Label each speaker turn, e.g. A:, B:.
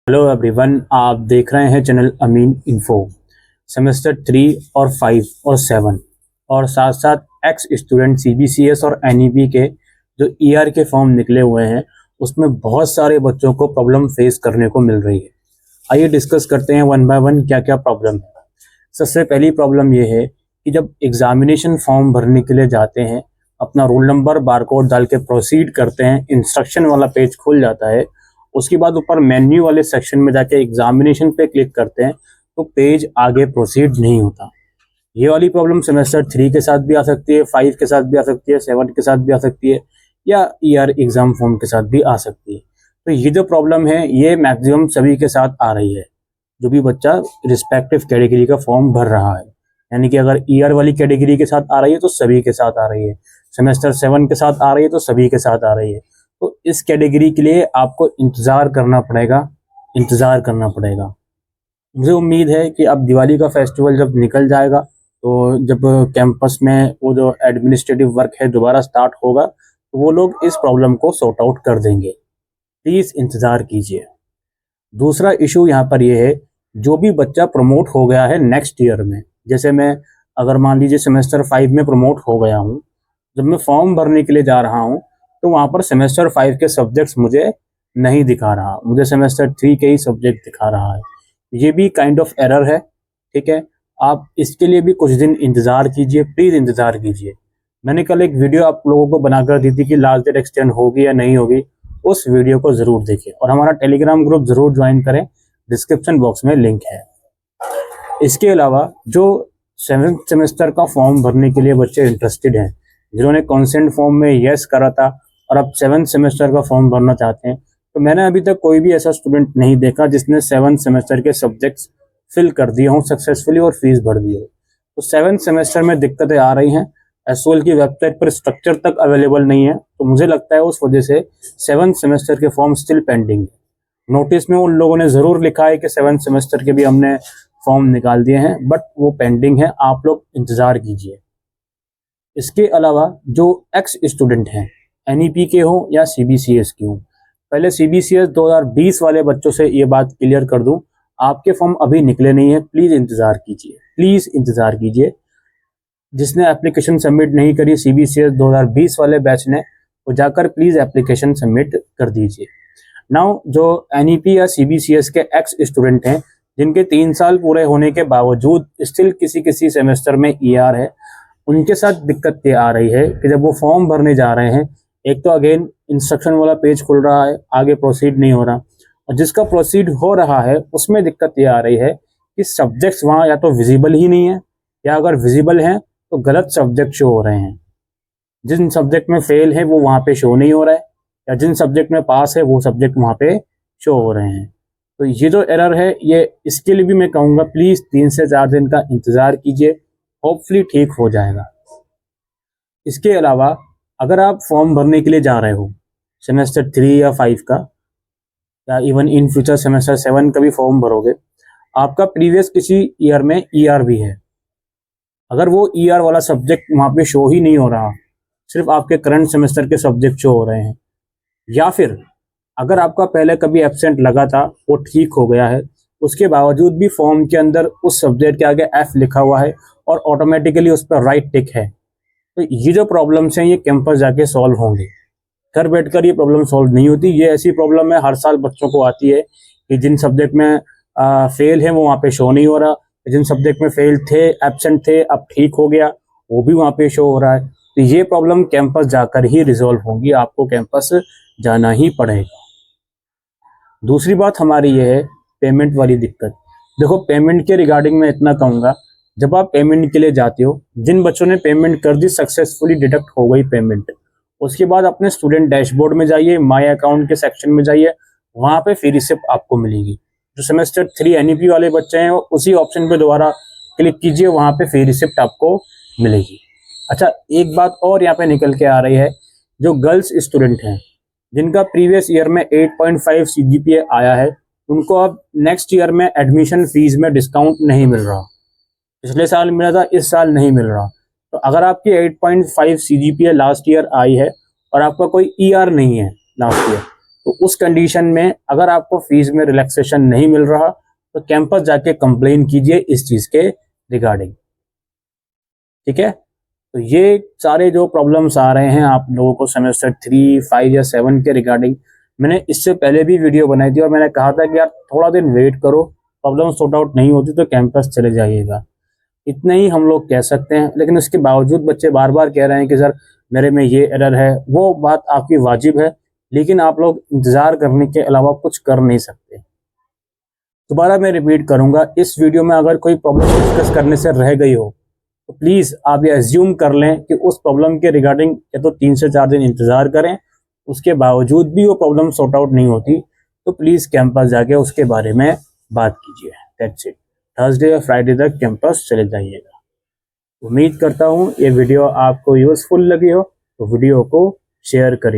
A: Hello everyone, आप देख रहे हैं चैनल अमीन इन्फो। सेमेस्टर 3 और 5 और 7 और साथ साथ एक्स स्टूडेंट सीबीसीएस और एनईपी के जो ईआर के फॉर्म निकले हुए हैं उसमें बहुत सारे बच्चों को प्रॉब्लम फेस करने को मिल रही है। आइए डिस्कस करते हैं वन बाय वन क्या क्या प्रॉब्लम है। सबसे पहली प्रॉब्लम ये है कि जब एग्जामिनेशन फॉर्म भरने के लिए जाते हैं, अपना रोल नंबर बारकोड डाल के प्रोसीड करते हैं, इंस्ट्रक्शन वाला पेज खुल जाता है, उसके बाद ऊपर मेन्यू वाले सेक्शन में जाके एग्जामिनेशन पे क्लिक करते हैं तो पेज आगे प्रोसीड नहीं होता। ये वाली प्रॉब्लम सेमेस्टर 3 के साथ भी आ सकती है, 5 के साथ भी आ सकती है, 7 के साथ भी आ सकती है या ईआर एग्जाम फॉर्म के साथ भी आ सकती है। तो ये जो प्रॉब्लम है ये मैक्सिमम सभी के साथ आ रही है, जो भी बच्चा रिस्पेक्टिव कैटेगरी का फॉर्म भर रहा है। यानी कि अगर ईआर वाली कैटेगरी के साथ आ रही है तो सभी के साथ आ रही है, सेमेस्टर 7 के साथ आ रही है तो सभी के साथ आ रही है। तो इस कैटेगरी के लिए आपको इंतज़ार करना पड़ेगा। मुझे उम्मीद है कि अब दिवाली का फेस्टिवल जब निकल जाएगा तो जब कैंपस में वो जो एडमिनिस्ट्रेटिव वर्क है दोबारा स्टार्ट होगा तो वो लोग इस प्रॉब्लम को सॉर्ट आउट कर देंगे। प्लीज़ इंतज़ार कीजिए। दूसरा इशू यहाँ पर ये है, जो भी बच्चा प्रमोट हो गया है नेक्स्ट ईयर में, जैसे मैं अगर मान लीजिए सेमेस्टर 5 में प्रमोट हो गया हूँ, जब मैं फॉर्म भरने के लिए जा रहा हूँ तो वहाँ पर सेमेस्टर 5 के सब्जेक्ट्स मुझे नहीं दिखा रहा, मुझे सेमेस्टर 3 के ही सब्जेक्ट दिखा रहा है। ये भी काइंड ऑफ एरर है, ठीक है। आप इसके लिए भी कुछ दिन इंतज़ार कीजिए, प्लीज़ इंतज़ार कीजिए। मैंने कल एक वीडियो आप लोगों को बनाकर दी थी कि लास्ट डेट एक्सटेंड होगी या नहीं होगी, उस वीडियो को ज़रूर देखिए और हमारा टेलीग्राम ग्रुप ज़रूर ज्वाइन करें, डिस्क्रिप्शन बॉक्स में लिंक है। इसके अलावा जो 7th सेमेस्टर का फॉर्म भरने के लिए बच्चे इंटरेस्टेड हैं, जिन्होंने कॉन्सेंट फॉर्म में येस करा था और अब 7th सेमेस्टर का फॉर्म भरना चाहते हैं, तो मैंने अभी तक कोई भी ऐसा स्टूडेंट नहीं देखा जिसने 7th सेमेस्टर के सब्जेक्ट्स फिल कर दिए हों सक्सेसफुली और फीस भर दी हो। तो 7th सेमेस्टर में दिक्कतें आ रही हैं, एसओएल की वेबसाइट पर स्ट्रक्चर तक अवेलेबल नहीं है, तो मुझे लगता है उस वजह से 7th सेमेस्टर के फॉर्म स्टिल पेंडिंग है। नोटिस में उन लोगों ने ज़रूर लिखा है कि 7th सेमेस्टर के भी हमने फॉर्म निकाल दिए हैं, बट वो पेंडिंग है, आप लोग इंतज़ार कीजिए। इसके अलावा जो एक्स स्टूडेंट हैं, एनईपी के हों या सीबीसीएस के हों, पहले सीबीसीएस 2020 वाले बच्चों से ये बात क्लियर कर दूं, आपके फॉर्म अभी निकले नहीं है, प्लीज़ इंतज़ार कीजिए। जिसने एप्लीकेशन सबमिट नहीं करी सीबीसीएस 2020 वाले बैच ने, वो जाकर प्लीज़ एप्लीकेशन सबमिट कर दीजिए। नाउ जो एनईपी या सीबीसीएस के एक्स स्टूडेंट हैं, जिनके 3 साल पूरे होने के बावजूद स्टिल किसी सेमेस्टर में ईआर है, उनके साथ दिक्कत ये आ रही है कि जब वो फॉर्म भरने जा रहे हैं, एक तो अगेन इंस्ट्रक्शन वाला पेज खुल रहा है, आगे प्रोसीड नहीं हो रहा, और जिसका प्रोसीड हो रहा है उसमें दिक्कत ये आ रही है कि सब्जेक्ट्स वहाँ या तो विजिबल ही नहीं है, या अगर विजिबल हैं तो गलत सब्जेक्ट शो हो रहे हैं। जिन सब्जेक्ट में फेल है वो वहाँ पे शो नहीं हो रहा है, या जिन सब्जेक्ट में पास है वो सब्जेक्ट वहाँ पे शो हो रहे हैं। तो ये जो एरर है, ये इसके लिए भी मैं कहूँगा प्लीज़ 3 से 4 दिन का इंतज़ार कीजिए, होपफुली ठीक हो जाएगा। इसके अलावा अगर आप फॉर्म भरने के लिए जा रहे हो सेमेस्टर 3 या 5 का, या इवन इन फ्यूचर सेमेस्टर 7 का भी फॉर्म भरोगे, आपका प्रीवियस किसी ईयर में ईआर भी है, अगर वो ईआर वाला सब्जेक्ट वहाँ पे शो ही नहीं हो रहा, सिर्फ आपके करंट सेमेस्टर के सब्जेक्ट शो हो रहे हैं, या फिर अगर आपका पहले कभी एब्सेंट लगा था वो ठीक हो गया है, उसके बावजूद भी फॉर्म के अंदर उस सब्जेक्ट के आगे एफ लिखा हुआ है और ऑटोमेटिकली उस पर राइट टिक है, तो ये जो प्रॉब्लम्स हैं ये कैंपस जाके सॉल्व होंगे। घर बैठकर ये प्रॉब्लम सॉल्व नहीं होती। ये ऐसी प्रॉब्लम है हर साल बच्चों को आती है कि जिन सब्जेक्ट में फेल है वो वहाँ पे शो नहीं हो रहा, जिन सब्जेक्ट में फेल थे, एब्सेंट थे, अब ठीक हो गया, वो भी वहाँ पे शो हो रहा है। तो ये प्रॉब्लम कैंपस जाकर ही रिजॉल्व होंगी, आपको कैंपस जाना ही पड़ेगा। दूसरी बात हमारी ये है पेमेंट वाली दिक्कत। देखो, पेमेंट के रिगार्डिंग मैं इतना कहूँगा, जब आप पेमेंट के लिए जाते हो, जिन बच्चों ने पेमेंट कर दी, सक्सेसफुली डिडक्ट हो गई पेमेंट, उसके बाद अपने स्टूडेंट डैशबोर्ड में जाइए, माय अकाउंट के सेक्शन में जाइए, वहाँ पे फी रिसिप्ट आपको मिलेगी। जो सेमेस्टर 3 एनईपी वाले बच्चे हैं उसी ऑप्शन पे दोबारा क्लिक कीजिए, वहाँ पे फी रिसिप्ट आपको मिलेगी। अच्छा, एक बात और यहाँ पे निकल के आ रही है, जो गर्ल्स स्टूडेंट हैं जिनका प्रीवियस ईयर में 8.5 सीजीपीए आया है, उनको अब नेक्स्ट ईयर में एडमिशन फीस में डिस्काउंट नहीं मिल रहा। पिछले साल मिला था, इस साल नहीं मिल रहा। तो अगर आपकी 8.5 सीजीपीए लास्ट ईयर आई है और आपका कोई ईआर नहीं है लास्ट ईयर, तो उस कंडीशन में अगर आपको फीस में रिलैक्सेशन नहीं मिल रहा तो कैंपस जाके कंप्लेन कीजिए इस चीज के रिगार्डिंग। ठीक है, तो ये सारे जो प्रॉब्लम्स आ रहे हैं आप लोगों को सेमेस्टर 3, 5 या 7 के रिगार्डिंग, मैंने इससे पहले भी वीडियो बनाई थी और मैंने कहा था कि यार थोड़ा दिन वेट करो, प्रॉब्लम सॉर्ट आउट नहीं होती तो कैंपस चले जाइएगा। इतना ही हम लोग कह सकते हैं, लेकिन उसके बावजूद बच्चे बार बार कह रहे हैं कि सर मेरे में ये एरर है। वो बात आपकी वाजिब है, लेकिन आप लोग इंतजार करने के अलावा कुछ कर नहीं सकते। दोबारा मैं रिपीट करूंगा, इस वीडियो में अगर कोई प्रॉब्लम डिस्कस करने से रह गई हो तो प्लीज आप ये एज्यूम कर लें कि उस प्रॉब्लम के रिगार्डिंग या तो 3 से 4 दिन इंतजार करें, उसके बावजूद भी वो प्रॉब्लम सॉर्ट आउट नहीं होती तो प्लीज कैंपस जाके उसके बारे में बात कीजिए। That's it. थर्सडे या फ्राइडे तक कैंपस चले जाइएगा। उम्मीद करता हूँ ये वीडियो आपको यूजफुल लगी हो, तो वीडियो को शेयर करिए।